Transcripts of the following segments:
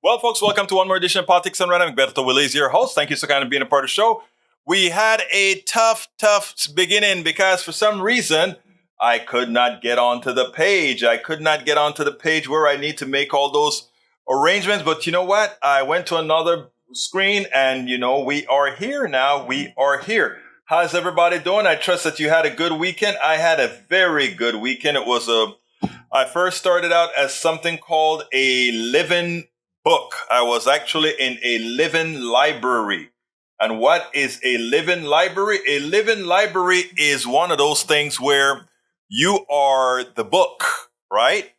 Well, folks, welcome to one more edition of Politics and Random. Berto Willis, your host. Thank you so kind of being a part of the show. We had a tough beginning because for some reason, I could not get onto the page. I could not get onto the page where I need to make all those arrangements. But you know what? I went to another screen and, we are here now. We are here. How's everybody doing? I trust that you had a good weekend. I had a very good weekend. I first started out as something called a living book. I was actually in a living library. And what is a living library? A living library is one of those things where you are the book, right?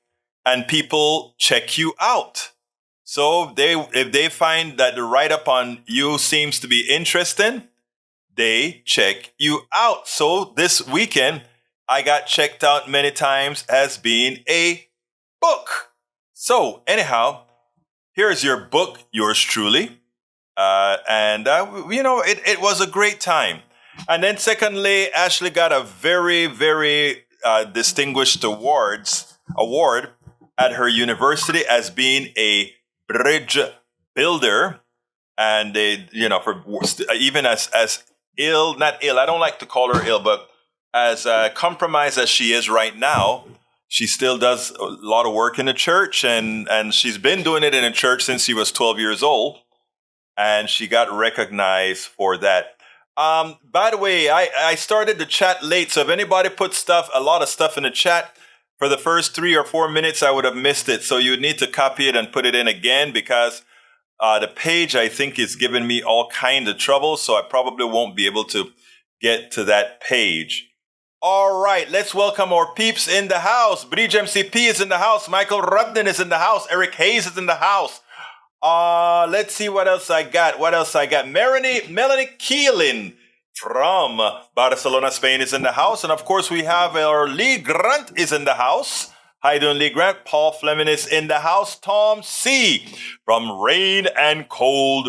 And people check you out. So if they find that the write-up on you seems to be interesting, they check you out. So this weekend, I got checked out many times as being a book. So anyhow, here's your book, yours truly. It was a great time. And then secondly, Ashley got a very, very distinguished award at her university as being a bridge builder. And even as ill, not ill, I don't like to call her ill, but as compromised as she is right now, she still does a lot of work in the church, and she's been doing it in a church since she was 12 years old, and she got recognized for that. By the way, I started the chat late, so if anybody put a lot of stuff in the chat, for the first 3 or 4 minutes, I would have missed it. So you need to copy it and put it in again because the page, I think, is giving me all kind of trouble, so I probably won't be able to get to that page. All right, let's welcome our peeps in the house. Bridge MCP is in the house. Michael Rudden is in the house. Eric Hayes is in the house. Let's see what else I got. Melanie Keelan from Barcelona, Spain is in the house. And of course, we have our Lee Grant is in the house. How you doing, Lee Grant? Paul Fleming is in the house. Tom C. from rainy and cold,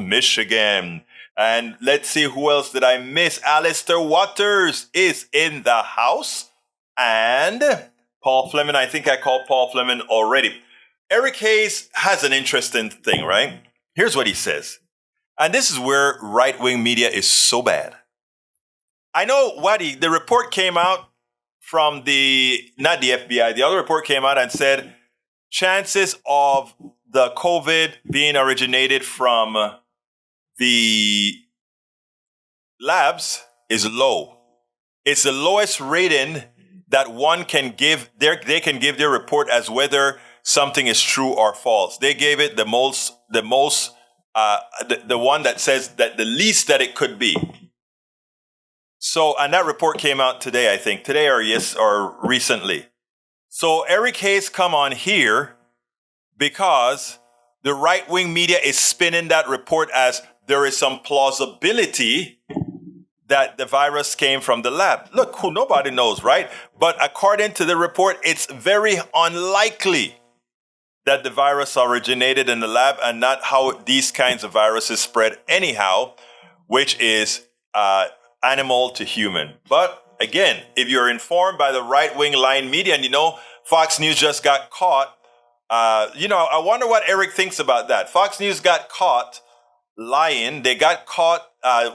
Michigan. And let's see, who else did I miss? Alistair Waters is in the house. And Paul Fleming, I think I called Paul Fleming already. Eric Hayes has an interesting thing, right? Here's what he says. And this is where right-wing media is so bad. I know the report came out from not the FBI, the other report came out and said chances of the COVID being originated from the labs is low. It's the lowest rating that one can give. They can give their report as whether something is true or false. They gave it the one that says that the least that it could be. So, and that report came out today, I think, or recently. So Eric Hayes come on here because the right-wing media is spinning that report as there is some plausibility that the virus came from the lab. Look, nobody knows, right? But according to the report, it's very unlikely that the virus originated in the lab and not how these kinds of viruses spread anyhow, which is animal to human. But again, if you're informed by the right-wing line media, and Fox News just got caught, I wonder what Eric thinks about that. Fox News got caught lying. They got caught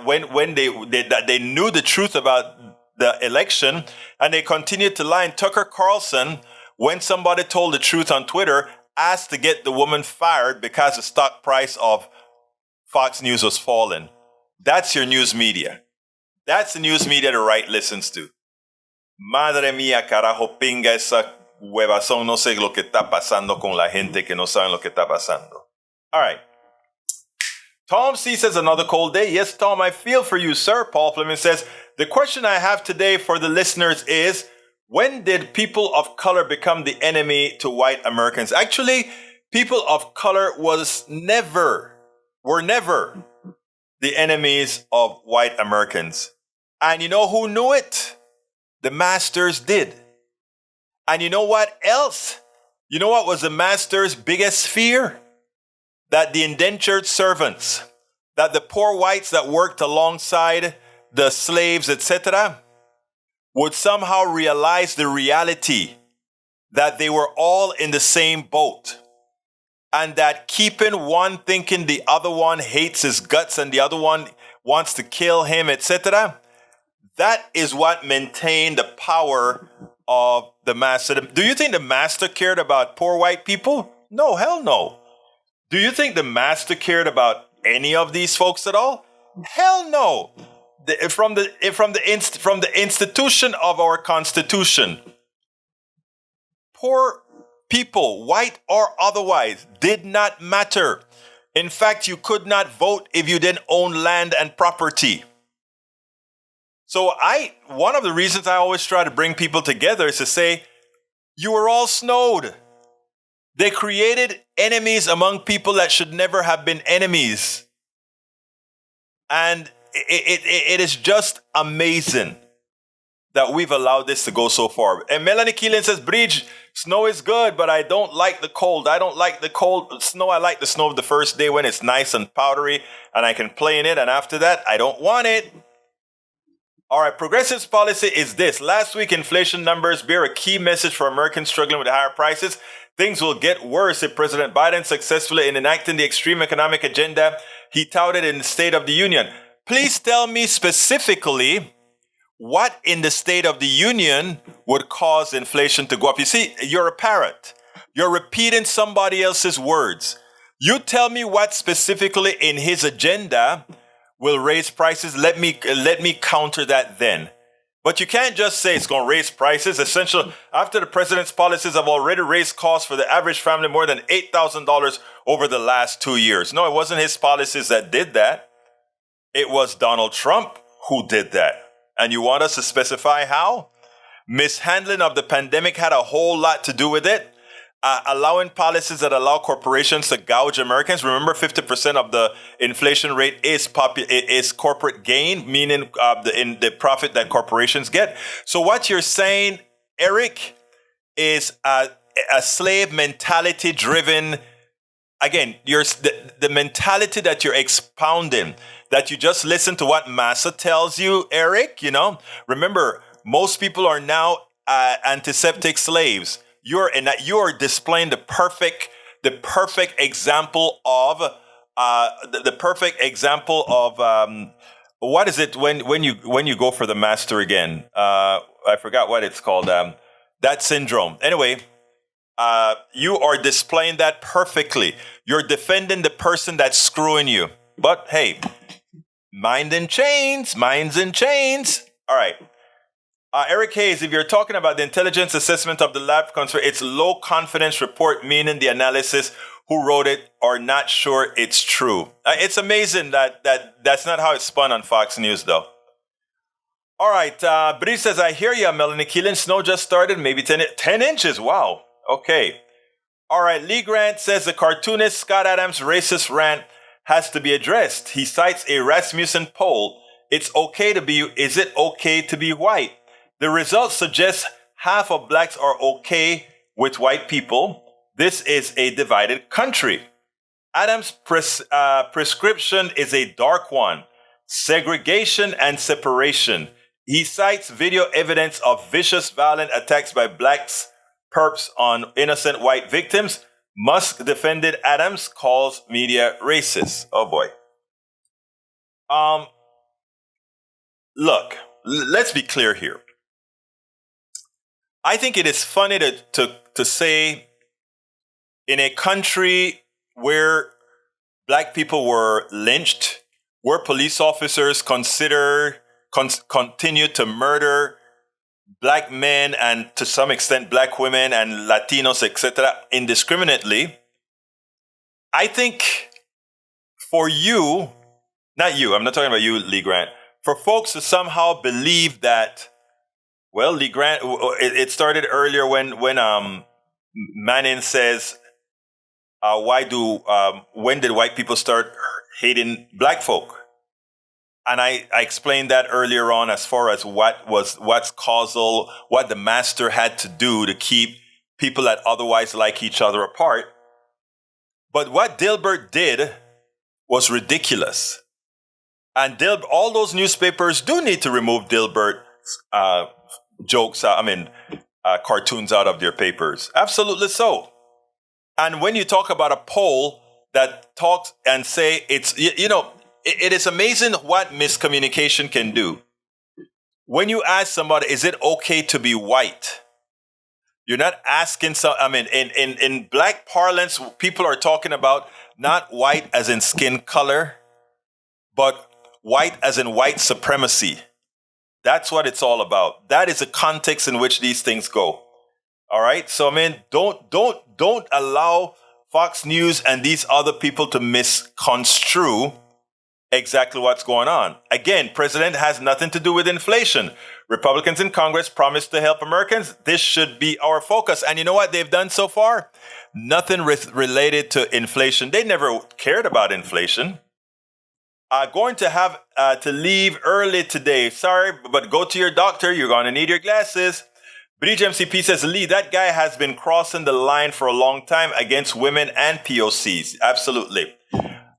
when they knew the truth about the election, and they continued to lie. And Tucker Carlson, when somebody told the truth on Twitter, asked to get the woman fired because the stock price of Fox News was falling. That's your news media. That's the news media the right listens to. Madre mía, carajo, pinga esa huevazón. No sé lo que está pasando con la gente que no saben lo que está pasando. All right. Tom C. says, another cold day. Yes, Tom, I feel for you, sir. Paul Fleming says, the question I have today for the listeners is, when did people of color become the enemy to white Americans? Actually, people of color were never the enemies of white Americans. And you know who knew it? The masters did. And you know what else? You know what was the master's biggest fear? That the indentured servants, that the poor whites that worked alongside the slaves, etc., would somehow realize the reality that they were all in the same boat. and that keeping one thinking the other one hates his guts and the other one wants to kill him, etc., that is what maintained the power of the master. Do you think the master cared about poor white people? No, hell no. Do you think the master cared about any of these folks at all? Hell no. From the institution of our Constitution, poor people, white or otherwise, did not matter. In fact, you could not vote if you didn't own land and property. So one of the reasons I always try to bring people together is to say, you were all snowed. They created enemies among people that should never have been enemies. And it is just amazing that we've allowed this to go so far. And Melanie Keelan says, Bridge, snow is good, but I don't like the cold. I don't like the cold snow. I like the snow of the first day when it's nice and powdery and I can play in it. And after that, I don't want it. All right, Progressive's policy is this. Last week, inflation numbers bear a key message for Americans struggling with higher prices. Things will get worse if President Biden successfully in enacting the extreme economic agenda he touted in the State of the Union. Please tell me specifically what in the State of the Union would cause inflation to go up. You see, you're a parrot. You're repeating somebody else's words. You tell me what specifically in his agenda will raise prices. Let me counter that then. But you can't just say it's going to raise prices. Essentially, after the president's policies have already raised costs for the average family more than $8,000 over the last 2 years. No, it wasn't his policies that did that. It was Donald Trump who did that. And you want us to specify how? Mishandling of the pandemic had a whole lot to do with it. Allowing policies that allow corporations to gouge Americans. Remember, 50% of the inflation rate is corporate gain, meaning the profit that corporations get. So what you're saying, Eric, is a slave mentality driven. Again, the mentality that you're expounding, that you just listen to what Massa tells you, Eric. Remember, most people are now antiseptic slaves. You're displaying the perfect example of what is it when you go for the master again? I forgot what it's called. That syndrome. Anyway, you are displaying that perfectly. You're defending the person that's screwing you. But hey, minds in chains. All right. Eric Hayes, if you're talking about the intelligence assessment of the lab, it's low confidence report, meaning the analysis who wrote it are not sure it's true. It's amazing that's not how it's spun on Fox News, though. All right, Bree says, I hear you, Melanie Keelan. Snow just started, maybe 10 inches. Wow. Okay. All right, Lee Grant says the cartoonist Scott Adams' racist rant has to be addressed. He cites a Rasmussen poll. Is it okay to be white? The results suggest half of blacks are okay with white people. This is a divided country. Adams' prescription is a dark one: segregation and separation. He cites video evidence of vicious, violent attacks by blacks perps on innocent white victims. Musk defended Adams, calls media racist. Oh boy. Look, let's be clear here. I think it is funny to say in a country where black people were lynched, where police officers continue to murder black men and to some extent black women and Latinos, etc., indiscriminately. I think for you, not you, I'm not talking about you, Lee Grant, for folks to somehow believe that, well, Lee Grant, it started earlier when Manning says, when did white people start hating black folk? And I explained that earlier on as far as what's causal, what the master had to do to keep people that otherwise like each other apart. But what Dilbert did was ridiculous. And all those newspapers do need to remove Dilbert's cartoons out of their papers. Absolutely so. And when you talk about a poll that talks and say it is amazing what miscommunication can do. When you ask somebody, is it okay to be white? You're not asking in black parlance, people are talking about not white as in skin color, but white as in white supremacy. That's what it's all about. That is the context in which these things go. All right. So don't allow Fox News and these other people to misconstrue exactly what's going on. Again, president has nothing to do with inflation. Republicans in Congress promised to help Americans. This should be our focus. And you know what they've done so far? Nothing related to inflation. They never cared about inflation. Going to have to leave early today. Sorry, but go to your doctor. You're going to need your glasses. Buttigieg MCP says, Lee, that guy has been crossing the line for a long time against women and POCs. Absolutely.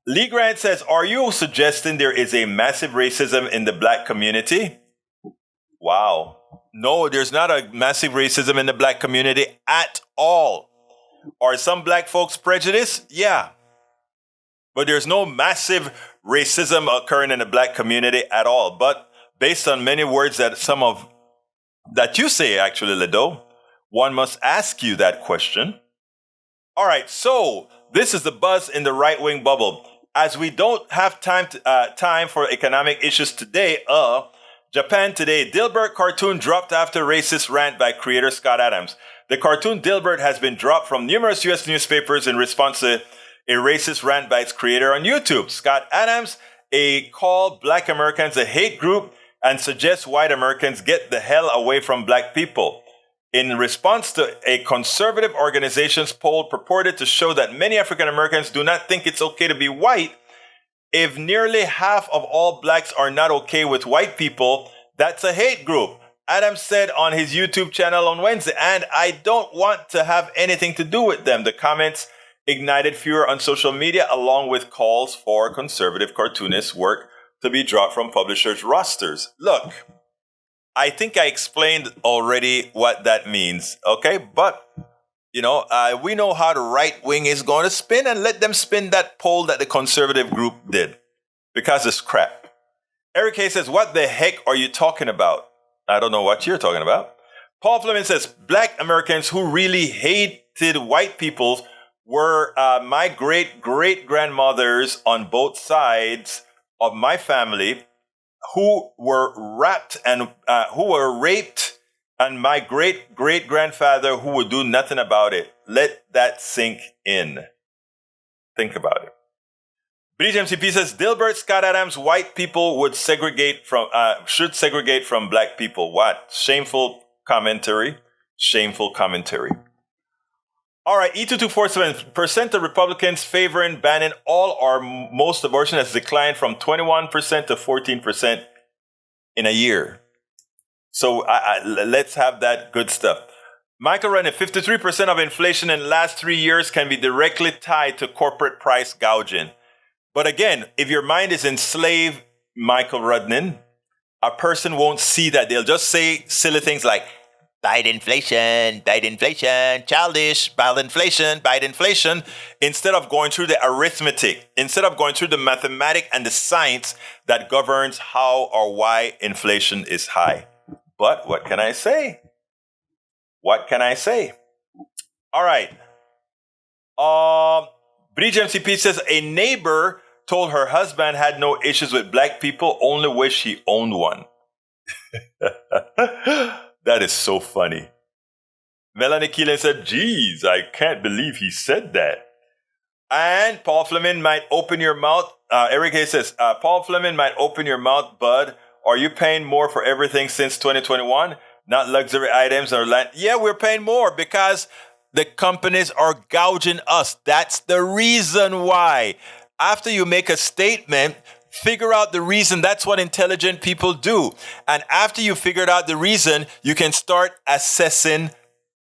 Lee Grant says, are you suggesting there is a massive racism in the black community? Wow. No, there's not a massive racism in the black community at all. Are some black folks prejudiced? Yeah. But there's no massive racism occurring in the black community at all. But based on many words that you say, actually, Lido, one must ask you that question. All right, so this is the buzz in the right-wing bubble. As we don't have time for economic issues today, Japan Today, Dilbert cartoon dropped after racist rant by creator Scott Adams. The cartoon Dilbert has been dropped from numerous U.S. newspapers in response to a racist rant by its creator on YouTube. Scott Adams called black Americans a hate group and suggests white Americans get the hell away from black people. In response to a conservative organization's poll purported to show that many African Americans do not think it's okay to be white, if nearly half of all blacks are not okay with white people, that's a hate group, Adams said on his YouTube channel on Wednesday, and I don't want to have anything to do with them. The comments ignited furor on social media, along with calls for conservative cartoonists' work to be dropped from publishers' rosters. Look, I think I explained already what that means, okay? But, we know how the right wing is going to spin, and let them spin that poll that the conservative group did, because it's crap. Eric Hayes says, what the heck are you talking about? I don't know what you're talking about. Paul Fleming says, black Americans who really hated white people were my great-great-grandmothers on both sides of my family who were raped, and my great-great-grandfather who would do nothing about it. Let that sink in. Think about it. Buttigieg MCP says, Dilbert, Scott Adams, white people should segregate from black people. What? Shameful commentary. Shameful commentary. All right, E2247%, of Republicans favoring banning all or most abortion has declined from 21% to 14% in a year. So let's have that good stuff. Michael Rudnick, 53% of inflation in the last 3 years can be directly tied to corporate price gouging. But again, if your mind is enslaved, Michael Rudnick, a person won't see that. They'll just say silly things like, bite inflation, childish, bite inflation, instead of going through the arithmetic, instead of going through the mathematics and the science that governs how or why inflation is high. But what can I say? All right. Buttigieg MCP says a neighbor told her husband had no issues with black people, only wish he owned one. That is so funny. Melanie Keelan said, geez, I can't believe he said that. And Paul Fleming might open your mouth. Eric Hayes says, Paul Fleming might open your mouth, bud. Are you paying more for everything since 2021? Not luxury items or land. Yeah, we're paying more because the companies are gouging us. That's the reason why. After you make a statement, figure out the reason. That's what intelligent people do. And after you figured out the reason, you can start assessing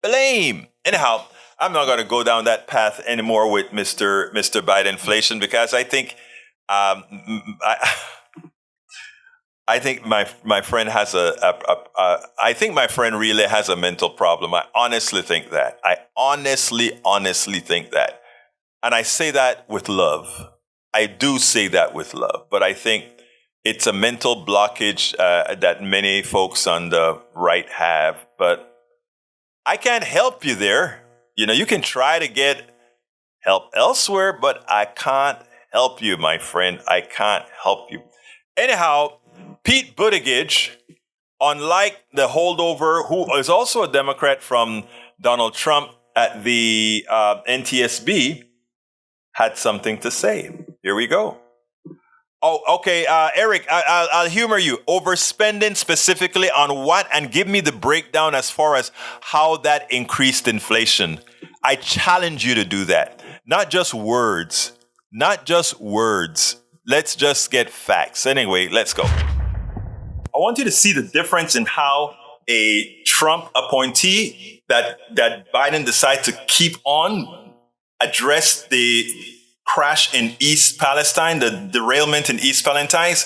blame. Anyhow, I'm not going to go down that path anymore with Mr. Biden inflation because I think I I think my friend has I think my friend really has a mental problem. I honestly think that. I honestly think that. And I say that with love. I do say that with love. But I think it's a mental blockage that many folks on the right have. But I can't help you there. You know, you can try to get help elsewhere, but I can't help you, my friend. I can't help you. Anyhow, Pete Buttigieg, unlike the holdover, who is also a Democrat from Donald Trump at the NTSB, had something to say. Here we go. Oh, okay, Eric, I'll humor you. Overspending specifically on what? And give me the breakdown as far as how that increased inflation. I challenge you to do that. Not just words. Not just words. Let's just get facts. Anyway, let's go. I want you to see the difference in how a Trump appointee that Biden decided to keep on address the crash in East Palestine, the derailment in East Palestine,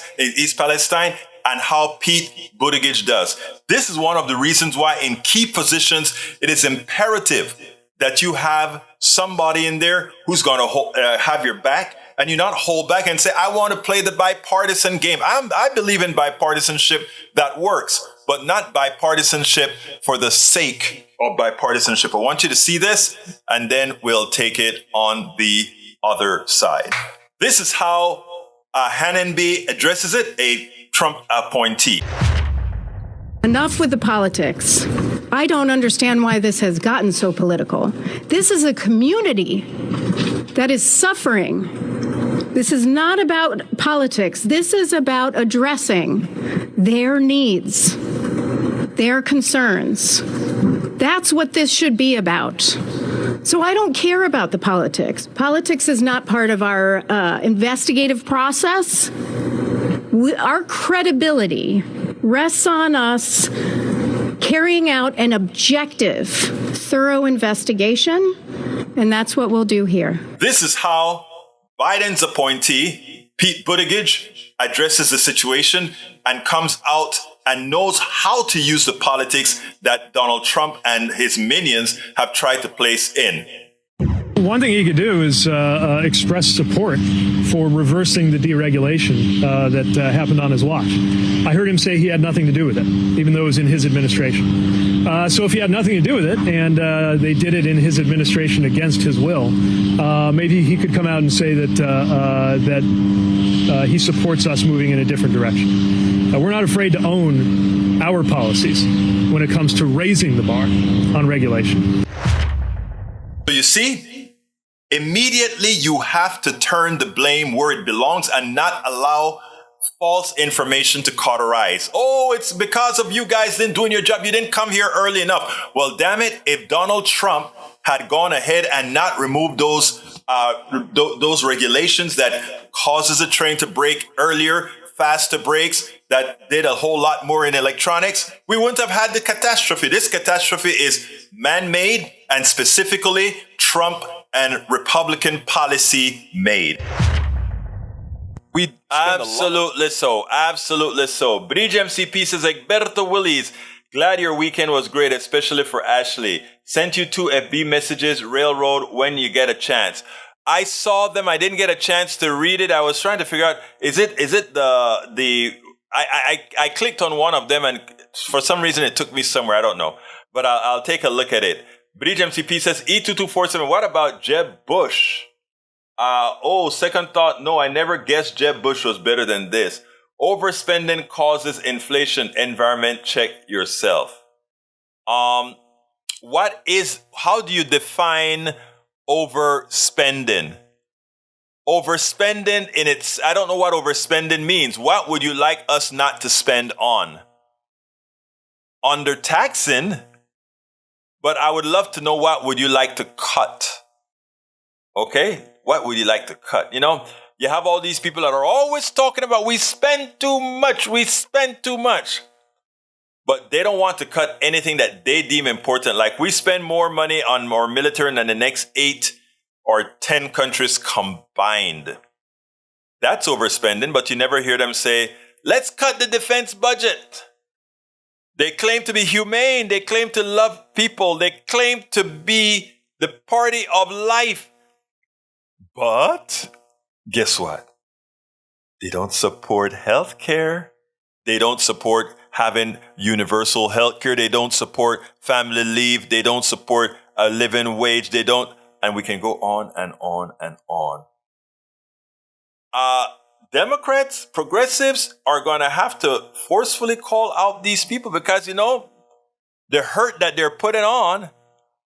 and how Pete Buttigieg does. This is one of the reasons why in key positions, it is imperative that you have somebody in there who's going to have your back, and you not hold back and say, I want to play the bipartisan game. I believe in bipartisanship that works, but not bipartisanship for the sake of bipartisanship. I want you to see this, and then we'll take it on the other side. This is how Hannenby addresses it, a Trump appointee. Enough with the politics. I don't understand why this has gotten so political. This is a community that is suffering. This is not about politics. This is about addressing their needs, their concerns. That's what this should be about. So I don't care about the politics. Politics is not part of our investigative process. Our credibility rests on us carrying out an objective, thorough investigation, and that's what we'll do here. This is how Biden's appointee, Pete Buttigieg, addresses the situation and comes out and knows how to use the politics that Donald Trump and his minions have tried to place in. One thing he could do is express support for reversing the deregulation that happened on his watch. I heard him say he had nothing to do with it, even though it was in his administration. So if he had nothing to do with it and they did it in his administration against his will, maybe he could come out and say that he supports us moving in a different direction. We're not afraid to own our policies when it comes to raising the bar on regulation. So you see, immediately you have to turn the blame where it belongs and not allow false information to cauterize. Oh, it's because of you guys didn't doing your job. You didn't come here early enough. Well, damn it, if Donald Trump had gone ahead and not removed those regulations that causes a train to break earlier, faster brakes, that did a whole lot more in electronics, we wouldn't have had the catastrophe. This catastrophe is man-made and specifically Trump and Republican policy made. We absolutely so. Bridge MCP says, Egberto Willis, glad your weekend was great, especially for Ashley. Sent you 2 FB messages, Railroad, when you get a chance. I saw them. I didn't get a chance to read it. I was trying to figure out, is it I clicked on one of them and for some reason it took me somewhere. I don't know, but I'll take a look at it. Bridge MCP says E2247. What about Jeb Bush? Second thought. No, I never guessed Jeb Bush was better than this. Overspending causes inflation. Environment, check yourself. How do you define overspending? Overspending I don't know what overspending means. What would you like us not to spend on? Undertaxing? But I would love to know what would you like to cut? Okay? What would you like to cut? You know, you have all these people that are always talking about we spend too much. But they don't want to cut anything that they deem important. Like we spend more money on our military than the next 8 or 10 countries combined. That's overspending, but you never hear them say, let's cut the defense budget. They claim to be humane. They claim to love people. They claim to be the party of life. But guess what? They don't support health care. They don't support having universal health care. They don't support family leave. They don't support a living wage. They don't, and we can go on and on and on. Democrats, progressives are going to have to forcefully call out these people because, you know, the hurt that they're putting on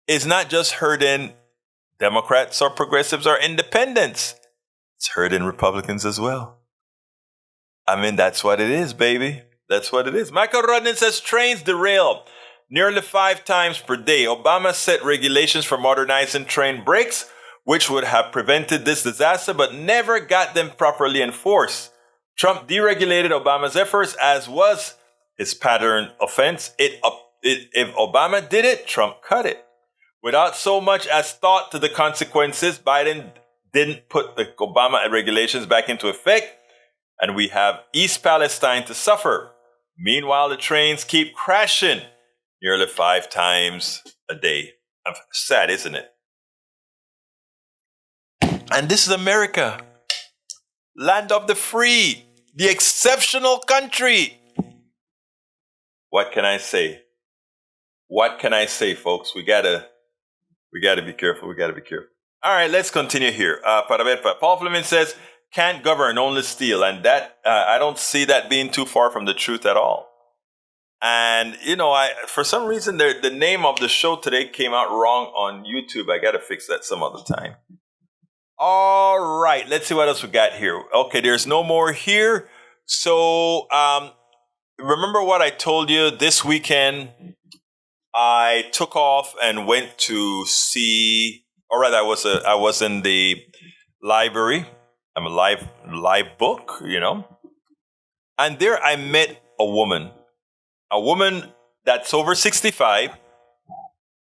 is not just hurting Democrats or progressives or independents. It's hurting Republicans as well. I mean, that's what it is, baby. That's what it is. Michael Rudnin says trains derail nearly 5 times per day. Obama set regulations for modernizing train brakes, which would have prevented this disaster, but never got them properly enforced. Trump deregulated Obama's efforts, as was his pattern offense. If Obama did it, Trump cut it. Without so much as thought to the consequences, Biden didn't put the Obama regulations back into effect, and we have East Palestine to suffer. Meanwhile, the trains keep crashing nearly 5 times a day. Sad, isn't it? And this is America, land of the free, the exceptional country. What can I say? What can I say, folks? We gotta be careful. We gotta be careful. All right, let's continue here. Paul Fleming says, "Can't govern, only steal," and that I don't see that being too far from the truth at all. And you know, for some reason the name of the show today came out wrong on YouTube. I gotta fix that some other time. All right, let's see what else we got here. Okay, there's no more here. So remember what I told you this weekend? I took off and went to see. All right, I was in the library. I'm a live book, you know, and there I met a woman that's over 65,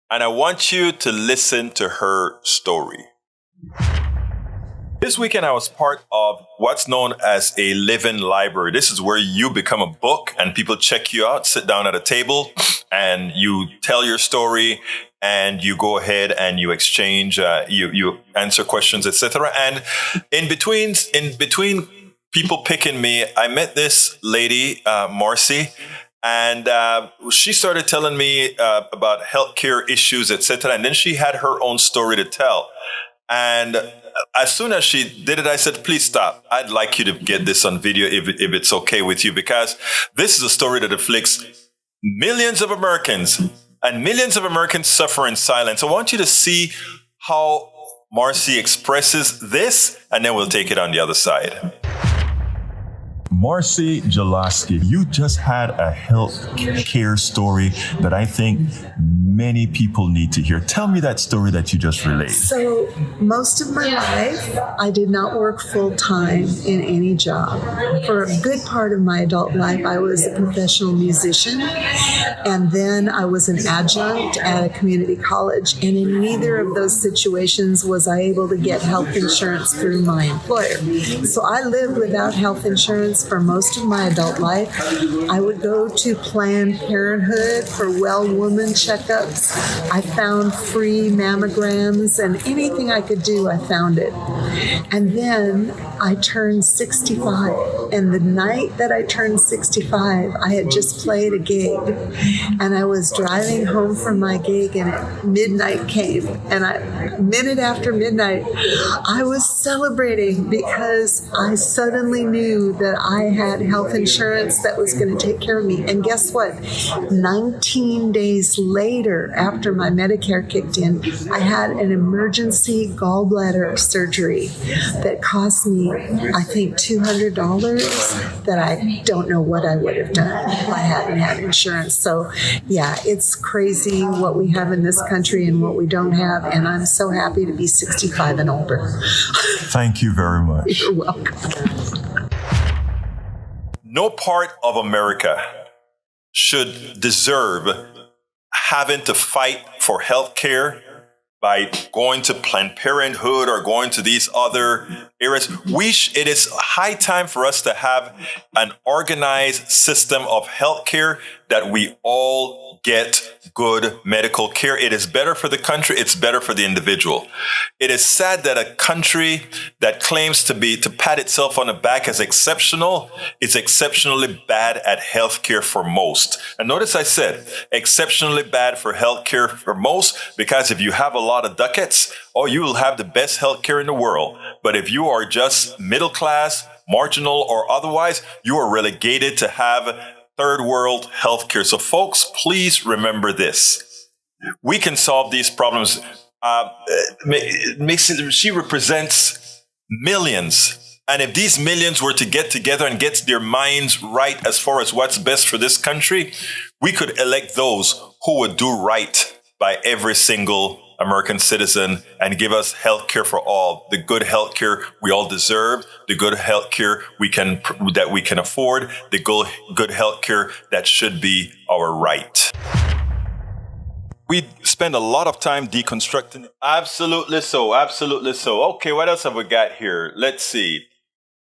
and I want you to listen to her story. This weekend, I was part of what's known as a living library. This is where you become a book and people check you out, sit down at a table, and you tell your story, and you go ahead and you exchange, you answer questions, etc. And in between people picking me, I met this lady, Marcy, and she started telling me about healthcare issues, etc. And then she had her own story to tell. And as soon as she did it, I said, "Please stop. I'd like you to get this on video if it's okay with you, because this is a story that afflicts millions of Americans, and millions of Americans suffer in silence. I want you to see how Marcy expresses this, and then we'll take it on the other side." Marcy Jaloski, you just had a health care story that I think many people need to hear. Tell me that story that you just relayed. So most of my life, I did not work full time in any job. For a good part of my adult life, I was a professional musician, and then I was an adjunct at a community college. And in neither of those situations was I able to get health insurance through my employer. So I lived without health insurance for most of my adult life. I would go to Planned Parenthood for well woman checkups. I found free mammograms, and anything I could do, I found it. And then I turned 65. And the night that I turned 65, I had just played a gig. And I was driving home from my gig, and midnight came. And minute after midnight, I was celebrating because I suddenly knew that I had health insurance that was going to take care of me. And guess what? 19 days later, after my Medicare kicked in, I had an emergency gallbladder surgery that cost me, I think, $200 that I don't know what I would have done if I hadn't had insurance. So, yeah, it's crazy what we have in this country and what we don't have. And I'm so happy to be 65 and older. Thank you very much. You're welcome. No part of America should deserve having to fight for health care by going to Planned Parenthood or going to these other areas. It is high time for us to have an organized system of healthcare that we all get good medical care. It is better for the country. It's better for the individual. It is sad that a country that claims to pat itself on the back as exceptional is exceptionally bad at healthcare for most. And notice I said exceptionally bad for healthcare for most, because if you have a lot of ducats, you will have the best healthcare in the world. But if you are just middle class, marginal, or otherwise, you are relegated to have third world healthcare. So folks, please remember this. We can solve these problems. She represents millions. And if these millions were to get together and get their minds right as far as what's best for this country, we could elect those who would do right by every single American citizen and give us health care for all, the good health care we all deserve, the good health care that we can afford, the good health care that should be our right. We spend a lot of time deconstructing. Absolutely so. Absolutely so. Okay, what else have we got here? Let's see.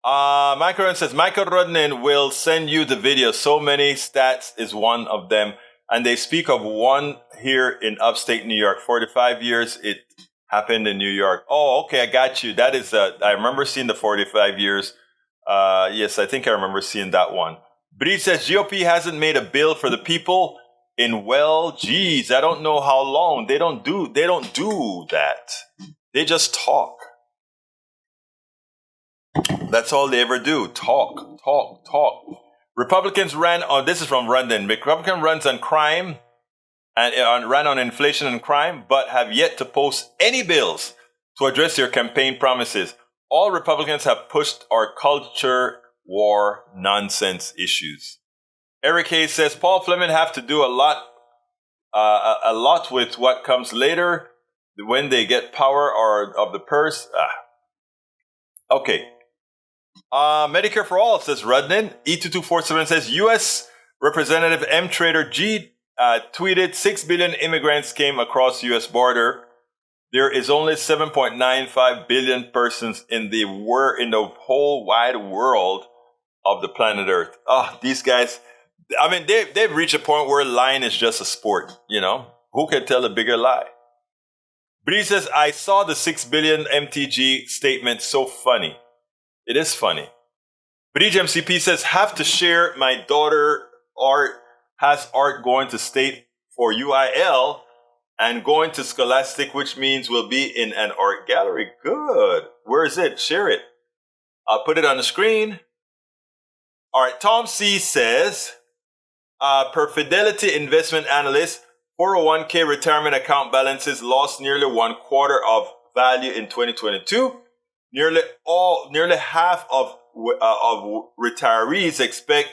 Michael Rodnin says, Michael Rodnin will send you the video. So many stats is one of them. And they speak of one here in upstate New York. 45 years it happened in New York. Oh, okay, I got you. That is, I remember seeing the 45 years. Yes, I think I remember seeing that one. Breed says, GOP hasn't made a bill for the people in, geez, I don't know how long. They don't do that. They just talk. That's all they ever do. Talk. Republicans ran on, this is from London, Republican runs on crime and ran on inflation and crime, but have yet to post any bills to address their campaign promises. All Republicans have pushed our culture war nonsense issues. Eric Hayes says, Paul Fleming have to do a lot with what comes later when they get power or of the purse. Okay. Medicare for All, says Rudnin. E2247 says, U.S. Representative M. Trader G tweeted 6 billion immigrants came across U.S. border. There is only 7.95 billion persons in the whole wide world of the planet Earth. These guys, I mean, they've reached a point where lying is just a sport, you know? Who can tell a bigger lie? Bree says, I saw the 6 billion MTG statement, so funny. It is funny. Bridge MCP says, have to share. My daughter has art going to state for UIL and going to Scholastic, which means we'll be in an art gallery. Good. Where is it? Share it. I'll put it on the screen. All right. Tom C says, per Fidelity investment analyst, 401k retirement account balances lost nearly 1/4 of value in 2022. Nearly half of retirees expect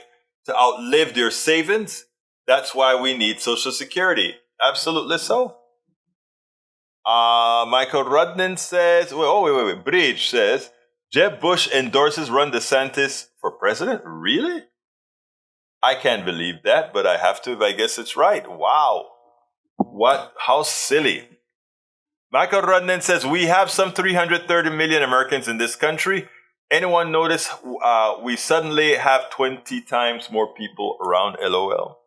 to outlive their savings. That's why we need Social Security. Absolutely so. Michael Rudnin says, wait. Bridge says, Jeb Bush endorses Ron DeSantis for president? Really? I can't believe that, but I have to if I guess it's right. Wow. What? How silly. Michael Rudnin says, we have some 330 million Americans in this country. Anyone notice we suddenly have 20 times more people around, LOL?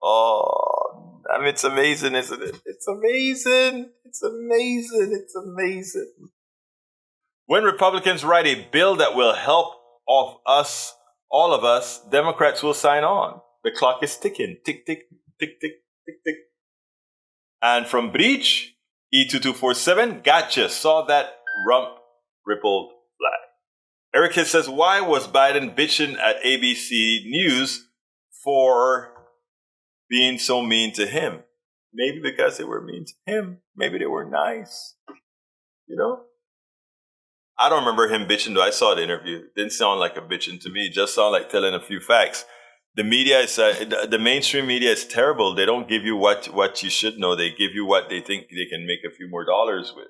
Oh, I mean, it's amazing, isn't it? It's amazing. It's amazing. It's amazing. When Republicans write a bill that will help all of us, Democrats will sign on. The clock is ticking. Tick, tick, tick, tick, tick, tick. And from Breach, E2247, gotcha. Saw that rump rippled flag. Eric says, why was Biden bitching at ABC News for being so mean to him? Maybe because they were mean to him. Maybe they were nice. You know? I don't remember him bitching, though. I saw the interview. It didn't sound like a bitching to me. It just sounded like telling a few facts. The media is, the mainstream media is terrible. They don't give you what you should know. They give you what they think they can make a few more dollars with.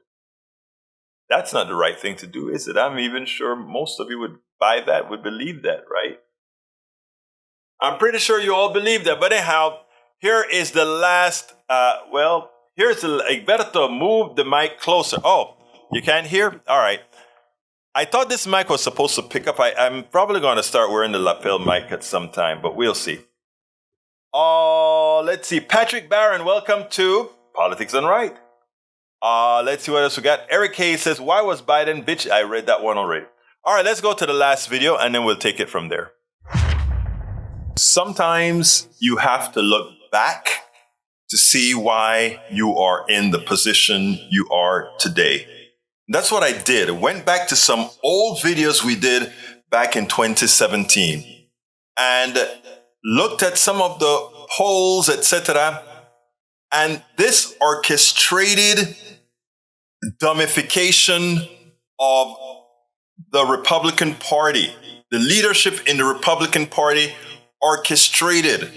That's not the right thing to do, is it? I'm even sure most of you would buy that, would believe that, right? I'm pretty sure you all believe that. But anyhow, here is the last, Here's Egberto, move the mic closer. Oh, you can't hear? All right. I thought this mic was supposed to pick up. I'm probably going to start wearing the lapel mic at some time, but we'll see. Oh, let's see. Patrick Barron, welcome to Politics and Right. Let's see what else we got. Eric Hayes says, why was Biden bitch? I read that one already. All right, let's go to the last video and then we'll take it from there. Sometimes you have to look back to see why you are in the position you are today. That's what I did. I went back to some old videos we did back in 2017 and looked at some of the polls, etc. And this orchestrated dummification of the Republican Party, the leadership in the Republican Party orchestrated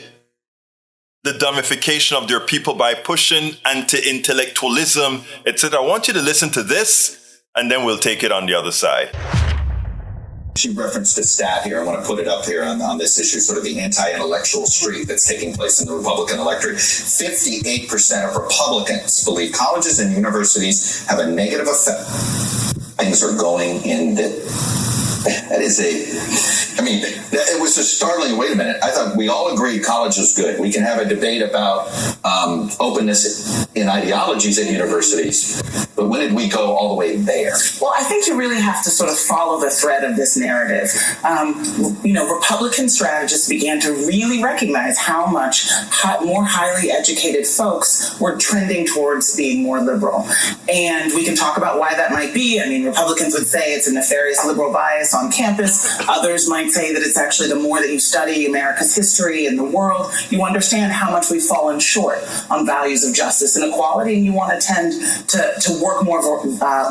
the dummification of their people by pushing anti-intellectualism, etc. I want you to listen to this, and then we'll take it on the other side. She referenced a stat here. I want to put it up here on this issue, sort of the anti-intellectual streak that's taking place in the Republican electorate. 58% of Republicans believe colleges and universities have a negative effect. Things are going in that is it was just startling. Wait a minute. I thought we all agreed college was good. We can have a debate about openness in ideologies at universities. But when did we go all the way there? Well, I think you really have to sort of follow the thread of this narrative. Republican strategists began to really recognize how much more highly educated folks were trending towards being more liberal. And we can talk about why that might be. I mean, Republicans would say it's a nefarious liberal bias on campus. Others might say that it's actually the more that you study America's history and the world, you understand how much we've fallen short on values of justice and equality, and you want to tend to work more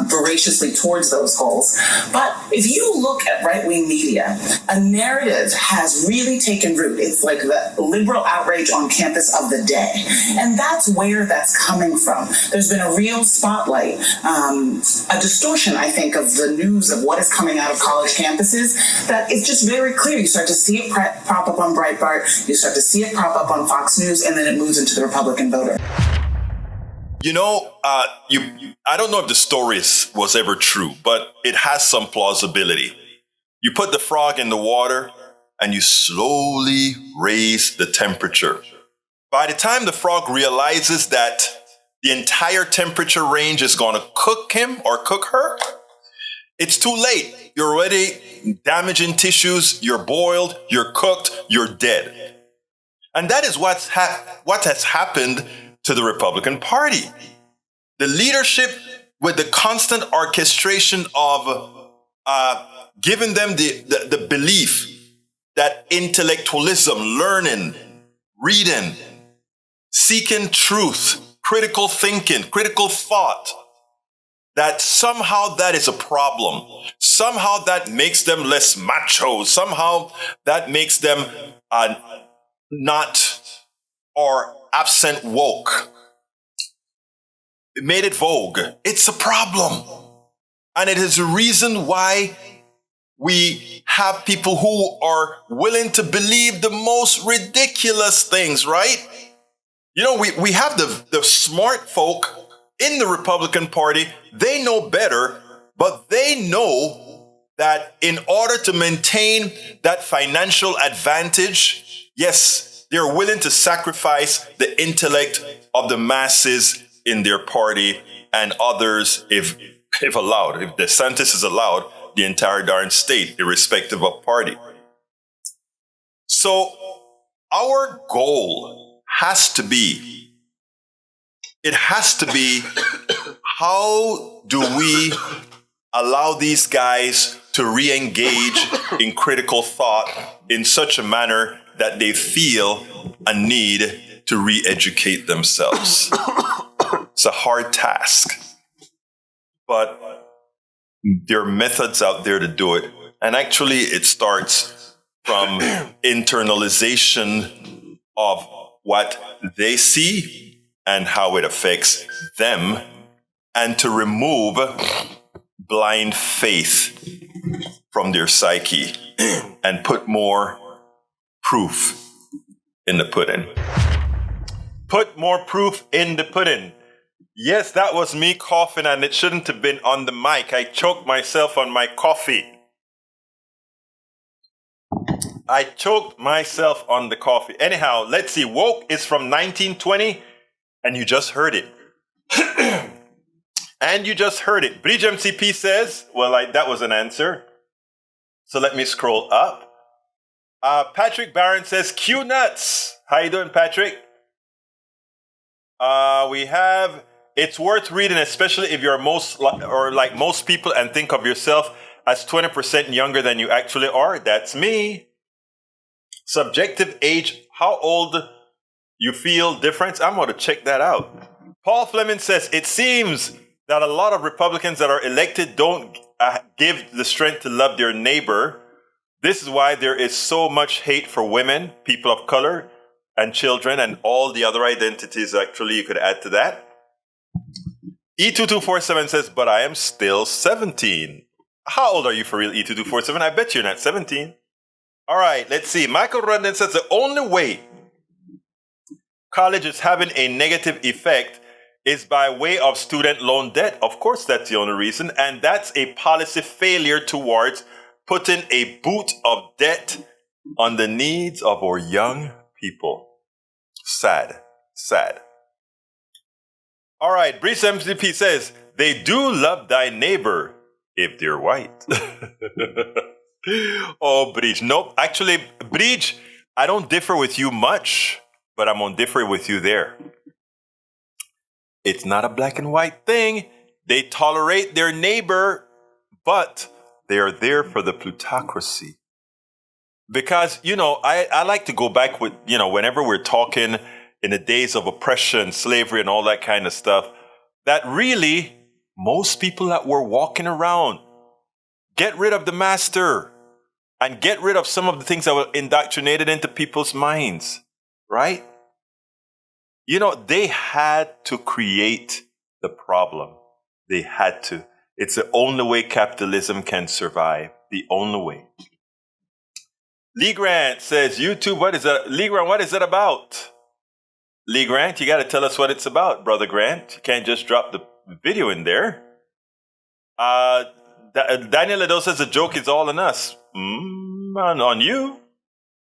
voraciously towards those goals. But if you look at right-wing media, a narrative has really taken root. It's like the liberal outrage on campus of the day. And that's where that's coming from. There's been a real spotlight, a distortion, I think, of the news of what is coming out of college campuses, that it's just very clear. You start to see it pop up on Breitbart, you start to see it pop up on Fox News, and then it moves into the Republican voter. I don't know if the story was ever true, but it has some plausibility. You put the frog in the water and you slowly raise the temperature. By the time the frog realizes that the entire temperature range is going to cook him or cook her, it's too late. You're already damaging tissues, you're boiled, you're cooked, you're dead. And that is what has happened to the Republican Party. The leadership, with the constant orchestration of giving them the belief that intellectualism, learning, reading, seeking truth, critical thinking, critical thought, that somehow that is a problem. Somehow that makes them less macho. Somehow that makes them not or absent woke. It made it vogue. It's a problem. And it is a reason why we have people who are willing to believe the most ridiculous things, right? We have the smart folk in the Republican Party. They know better, but they know that in order to maintain that financial advantage, yes, they're willing to sacrifice the intellect of the masses in their party and others, if allowed, if DeSantis is allowed, the entire darn state, irrespective of party. So our goal has to be, how do we allow these guys to re-engage in critical thought in such a manner that they feel a need to re-educate themselves? It's a hard task, but there are methods out there to do it. And actually, it starts from internalization of what they see and how it affects them, and to remove blind faith from their psyche and put more proof in the pudding. Put more proof in the pudding. Yes, that was me coughing, and it shouldn't have been on the mic. I choked myself on my coffee. I choked myself on the coffee. Anyhow, let's see. Woke is from 1920, and you just heard it. And you just heard it. Bridge MCP says, well, that was an answer. So let me scroll up. Patrick Barron says, Q nuts. How you doing, Patrick? We have, it's worth reading, especially if you're like most people and think of yourself as 20% younger than you actually are. That's me. Subjective age, how old you feel difference? I'm going to check that out. Paul Fleming says, it seems that a lot of Republicans that are elected don't give the strength to love their neighbor. This is why there is so much hate for women, people of color, and children, and all the other identities, actually, you could add to that. E2247 says, but I am still 17. How old are you for real, E2247? I bet you're not 17. All right, let's see. Michael Rundin says, the only way college is having a negative effect is by way of student loan debt. Of course, that's the only reason. And that's a policy failure towards putting a boot of debt on the needs of our young people. Sad, sad. All right, Breeze MCP says, they do love thy neighbor if they're white. Oh, Breeze. Nope. Actually, Breeze, I don't differ with you much, but I'm going to differ with you there. It's not a black and white thing. They tolerate their neighbor, but they are there for the plutocracy. Because, I like to go back with, whenever we're talking in the days of oppression, slavery, and all that kind of stuff, that really most people that were walking around, get rid of the master and get rid of some of the things that were indoctrinated into people's minds, right? They had to create the problem. They had to. It's the only way capitalism can survive. The only way. Lee Grant says, YouTube, what is that? Lee Grant, what is it about? Lee Grant, you got to tell us what it's about, Brother Grant. You can't just drop the video in there. Daniel Ledo says the joke is all on us. On you.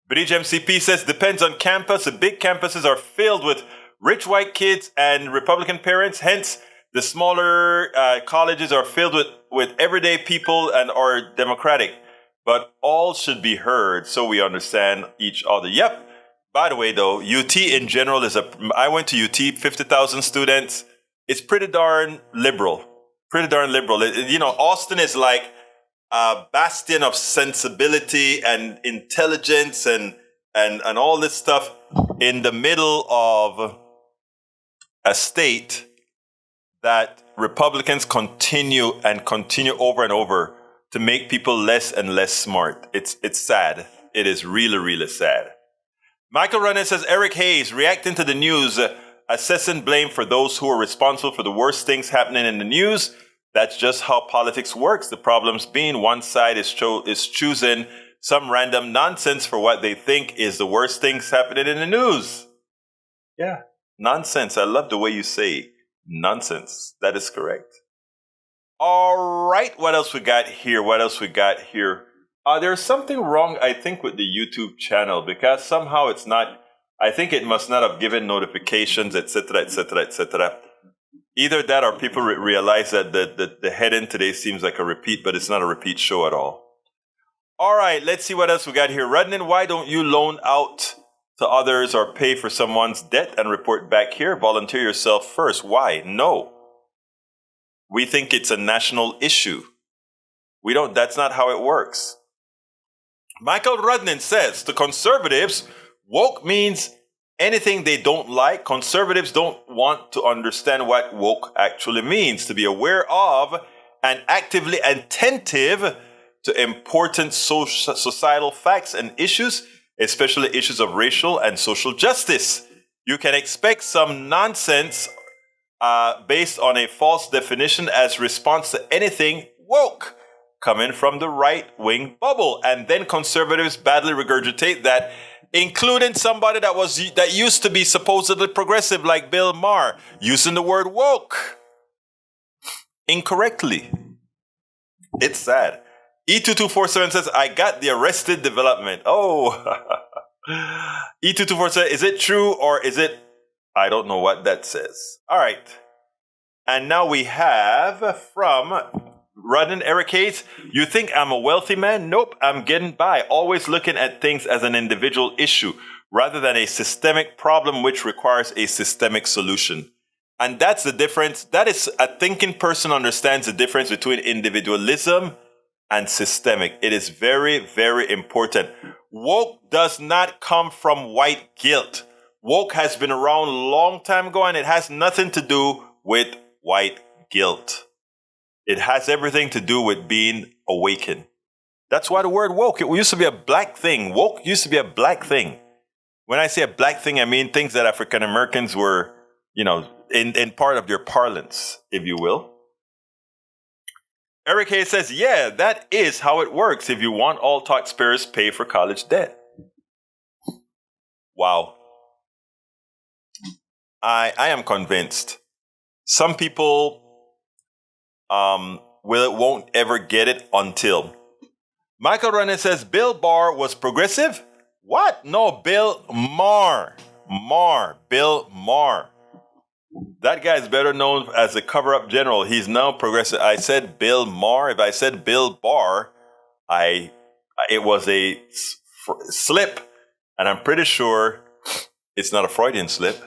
Bridge MCP says, depends on campus. The big campuses are filled with rich white kids and Republican parents. Hence, the smaller colleges are filled with everyday people and are Democratic. But all should be heard so we understand each other. Yep. By the way, though, UT in general I went to UT, 50,000 students. It's pretty darn liberal. Pretty darn liberal. Austin is like a bastion of sensibility and intelligence and all this stuff in the middle of a state that Republicans continue over and over to make people less and less smart. It's sad. It is really, really sad. Michael Runner says, Eric Hayes, reacting to the news, assessing blame for those who are responsible for the worst things happening in the news. That's just how politics works. The problems being one side is choosing some random nonsense for what they think is the worst things happening in the news. Yeah, nonsense. I love the way you say nonsense. That is correct. All right, what else we got here? There's something wrong, I think, with the YouTube channel because somehow it's not, I think it must not have given notifications, etc., etc., etc. Either that or people realize that the head-in today seems like a repeat, but it's not a repeat show at all. All right, let's see what else we got here. Rudnin, why don't you loan out to others or pay for someone's debt and report back here? Volunteer yourself first. Why? No. We think it's a national issue. That's not how it works. Michael Rudnin says, to conservatives, woke means anything they don't like. Conservatives don't want to understand what woke actually means, to be aware of and actively attentive to important societal facts and issues, especially issues of racial and social justice. You can expect some nonsense based on a false definition as response to anything woke. coming from the right-wing bubble. And then conservatives badly regurgitate that, including somebody that used to be supposedly progressive like Bill Maher, using the word woke incorrectly. It's sad. E2247 says, I got the Arrested Development. Oh, E2247, is it true or is it? I don't know what that says. All right. And now we have from Rodden Eric Hayes, you think I'm a wealthy man? Nope, I'm getting by, always looking at things as an individual issue rather than a systemic problem which requires a systemic solution. And that's the difference. That is, a thinking person understands the difference between individualism and systemic. It is very, very important. Woke does not come from white guilt. Woke has been around a long time ago, and it has nothing to do with white guilt. It has everything to do with being awakened. That's why the word woke, it used to be a black thing. Woke used to be a black thing. When I say a black thing, I mean things that African Americans were, in part of their parlance, if you will. Eric Hayes says, yeah, that is how it works. If you want all taxpayers pay for college debt. Wow. I am convinced. Some people won't ever get it until. Michael Renner says, Bill Barr was progressive? What? No, Bill Maher. Bill Maher. That guy is better known as the cover-up general. He's now progressive. I said Bill Maher. If I said Bill Barr, it was a slip, and I'm pretty sure it's not a Freudian slip.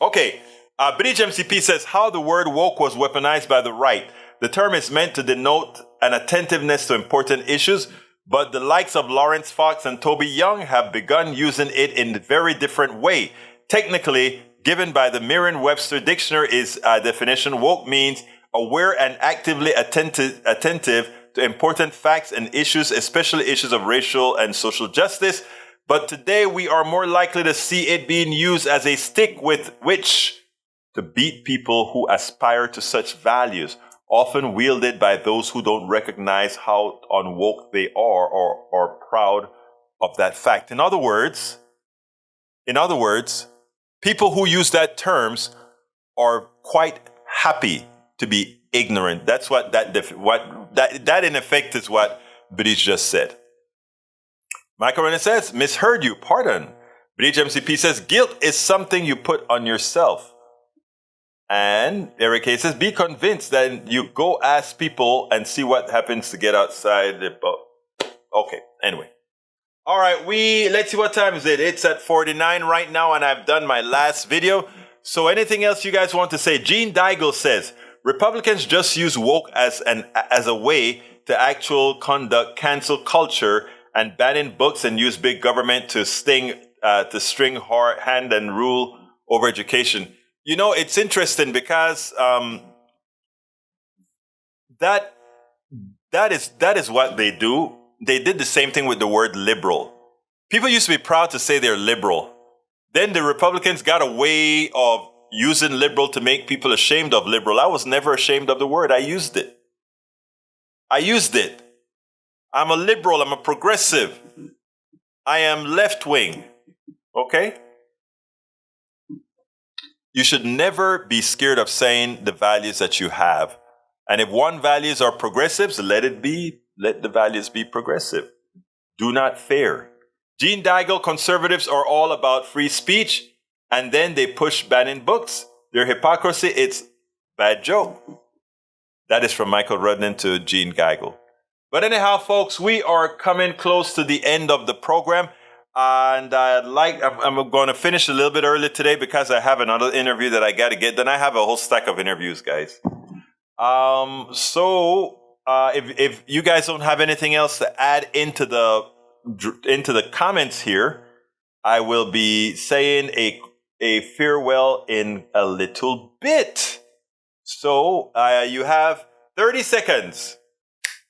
Okay, Buttigieg MCP says how the word woke was weaponized by the right. The term is meant to denote an attentiveness to important issues, but the likes of Lawrence Fox and Toby Young have begun using it in a very different way. Technically, given by the Merriam-Webster dictionary is definition, woke means aware and actively attentive to important facts and issues, especially issues of racial and social justice. But today we are more likely to see it being used as a stick with which to beat people who aspire to such values, often wielded by those who don't recognize how unwoke they are or proud of that fact. In other words, people who use that terms are quite happy to be ignorant. That's what that in effect is what Buttigieg just said. Michael Renner says, misheard you, pardon. Buttigieg MCP says, guilt is something you put on yourself. And Eric Hayes says, be convinced that you go ask people and see what happens to get outside the boat. Okay, anyway. All right, let's see what time is it. It's at 49 right now, and I've done my last video. So anything else you guys want to say? Gene Daigle says, Republicans just use woke as a way to conduct cancel culture and banning books and use big government to string hard hand and rule over education. You know, it's interesting because that is what they do. They did the same thing with the word liberal. People used to be proud to say they're liberal. Then the Republicans got a way of using liberal to make people ashamed of liberal. I was never ashamed of the word. I used it. I'm a liberal. I'm a progressive. I am left-wing. Okay? You should never be scared of saying the values that you have. And if one values are progressives, let the values be progressive. Do not fear. Gene Daigle, conservatives are all about free speech, and then they push banning books. Their hypocrisy, it's bad joke. That is from Michael Rudnan to Gene Daigle. But anyhow, folks, we are coming close to the end of the program. And I'm going to finish a little bit early today because I have another interview that I got to get. Then I have a whole stack of interviews, guys. If you guys don't have anything else to add into the comments here, I will be saying a farewell in a little bit. So you have 30 seconds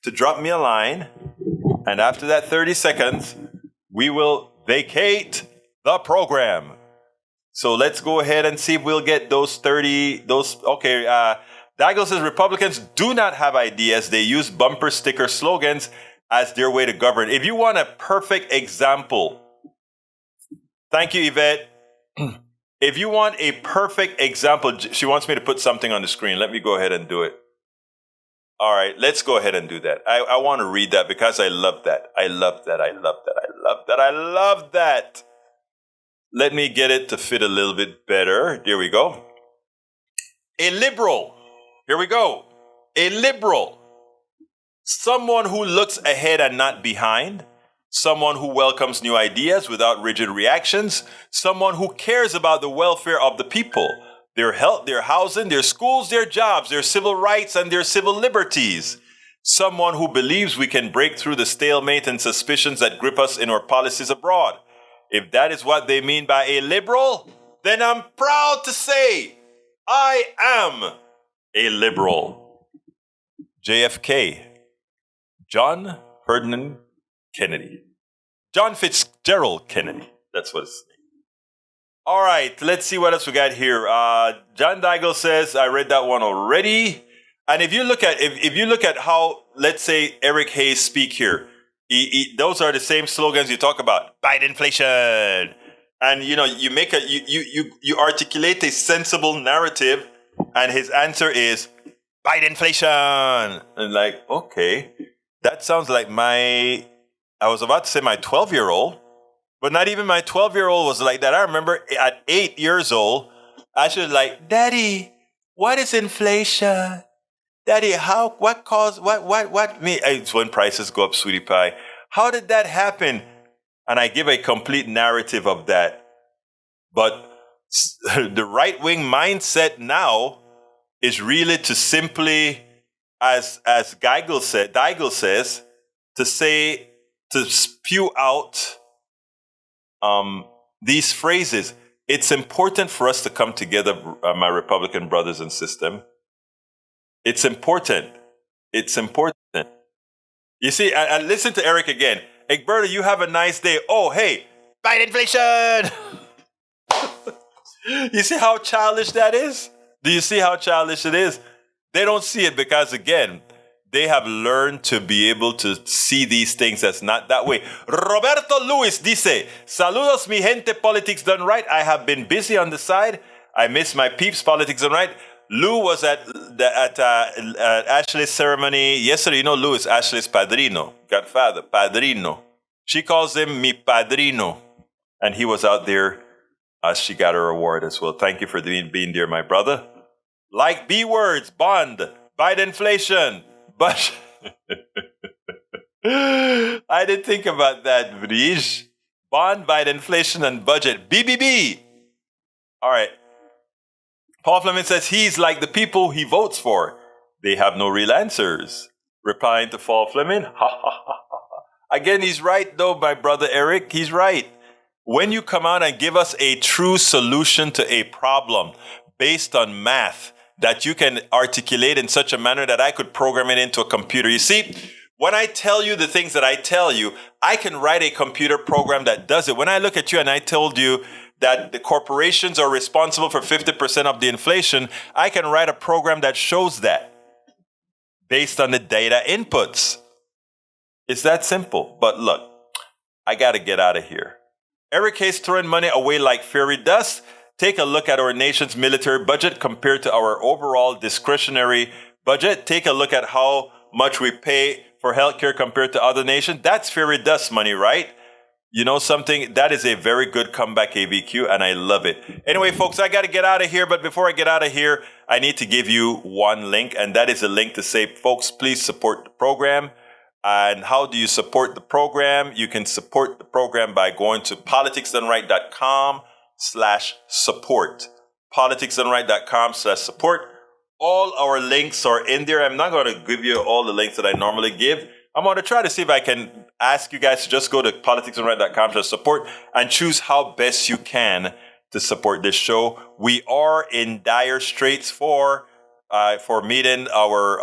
to drop me a line. And after that 30 seconds, we will vacate the program. So let's go ahead and see if we'll get those 30. Okay, Daigle says Republicans do not have ideas. They use bumper sticker slogans as their way to govern. If you want a perfect example, thank you, Yvette. If you want a perfect example, she wants me to put something on the screen. Let me go ahead and do it. All right, let's go ahead and do that. I want to read that because I love that. I love that. I love that. I love that. I love that. Let me get it to fit a little bit better. There we go. A liberal. Here we go. A liberal. Someone who looks ahead and not behind. Someone who welcomes new ideas without rigid reactions. Someone who cares about the welfare of the people. Their health, their housing, their schools, their jobs, their civil rights, and their civil liberties. Someone who believes we can break through the stalemate and suspicions that grip us in our policies abroad. If that is what they mean by a liberal, then I'm proud to say I am a liberal. JFK, John Ferdinand Kennedy. John Fitzgerald Kennedy. That's what it's. All right, let's see what else we got here. John Daigle says, I read that one already. And if you look at how, let's say, Eric Hayes speak here, those are the same slogans you talk about. Fight inflation. And you articulate a sensible narrative, and his answer is fight inflation. And like, okay, that sounds like I was about to say my 12-year-old. But not even my 12-year-old was like that. I remember at 8 years old, I should like, Daddy, what is inflation? Daddy, it's when prices go up, sweetie pie. How did that happen? And I give a complete narrative of that. But the right-wing mindset now is really to simply, as Daigle says, to spew out these phrases. It's important for us to come together, my Republican brothers and sisters. It's important. It's important. You see, and listen to Eric again. Egberto, you have a nice day. Oh, hey, fight inflation. You see how childish that is? Do you see how childish it is? They don't see it because, again, they have learned to be able to see these things as not that way. Roberto Luis dice, saludos mi gente, politics done right. I have been busy on the side. I miss my peeps, politics done right. Lou was at Ashley's ceremony yesterday. You know, Lou is Ashley's padrino, godfather, padrino. She calls him mi padrino. And he was out there as she got her award as well. Thank you for being there, my brother. Like B words, bond, fight inflation. But I didn't think about that, Vrish. Bond, fight inflation, and budget. BBB. All right. Paul Fleming says he's like the people he votes for. They have no real answers. Replying to Paul Fleming, ha ha ha ha. Again, he's right though, my brother Eric. He's right. When you come out and give us a true solution to a problem based on math that you can articulate in such a manner that I could program it into a computer. You see, when I tell you the things that I tell you, I can write a computer program that does it. When I look at you and I told you that the corporations are responsible for 50% of the inflation, I can write a program that shows that based on the data inputs. It's that simple. But look, I got to get out of here. Eric Hayes throwing money away like fairy dust. Take a look at our nation's military budget compared to our overall discretionary budget. Take a look at how much we pay for healthcare compared to other nations. That's fairy dust money, right? You know something? That is a very good comeback, ABQ, and I love it. Anyway, folks, I got to get out of here. But before I get out of here, I need to give you one link, and that is a link to say, folks, please support the program. And how do you support the program? You can support the program by going to politicsdoneright.com/support. politicsdoneright.com/support. All our links are in there. I'm not going to give you all the links that I normally give. I'm going to try to see if I can ask you guys to just go to politicsdoneright.com/support and choose how best you can to support this show. We are in dire straits for meeting our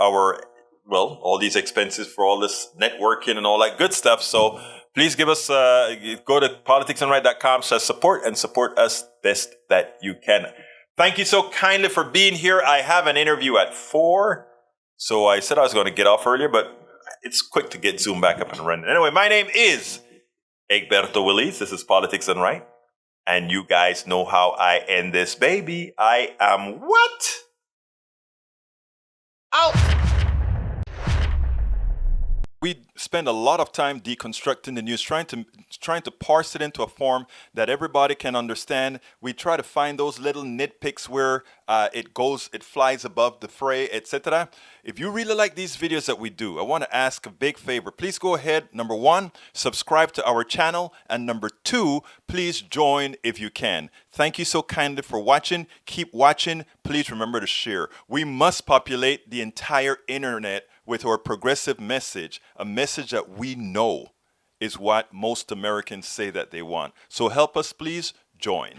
all these expenses for all this networking and all that good stuff. So please give us, go to politicsdoneright.com/support and support us best that you can. Thank you so kindly for being here. I have an interview at 4. So I said I was going to get off earlier, but it's quick to get Zoom back up and running. Anyway, my name is Egberto Willis. This is Politics and Right. And you guys know how I end this baby. I am what? Out! We spend a lot of time deconstructing the news, trying to parse it into a form that everybody can understand. We try to find those little nitpicks where it flies above the fray, etc. If you really like these videos that we do, I want to ask a big favor. Please go ahead, number 1, subscribe to our channel, and number 2, please join if you can. Thank you so kindly for watching. Keep watching. Please remember to share. We must populate the entire internet with our progressive message, a message that we know is what most Americans say that they want. So help us, please join.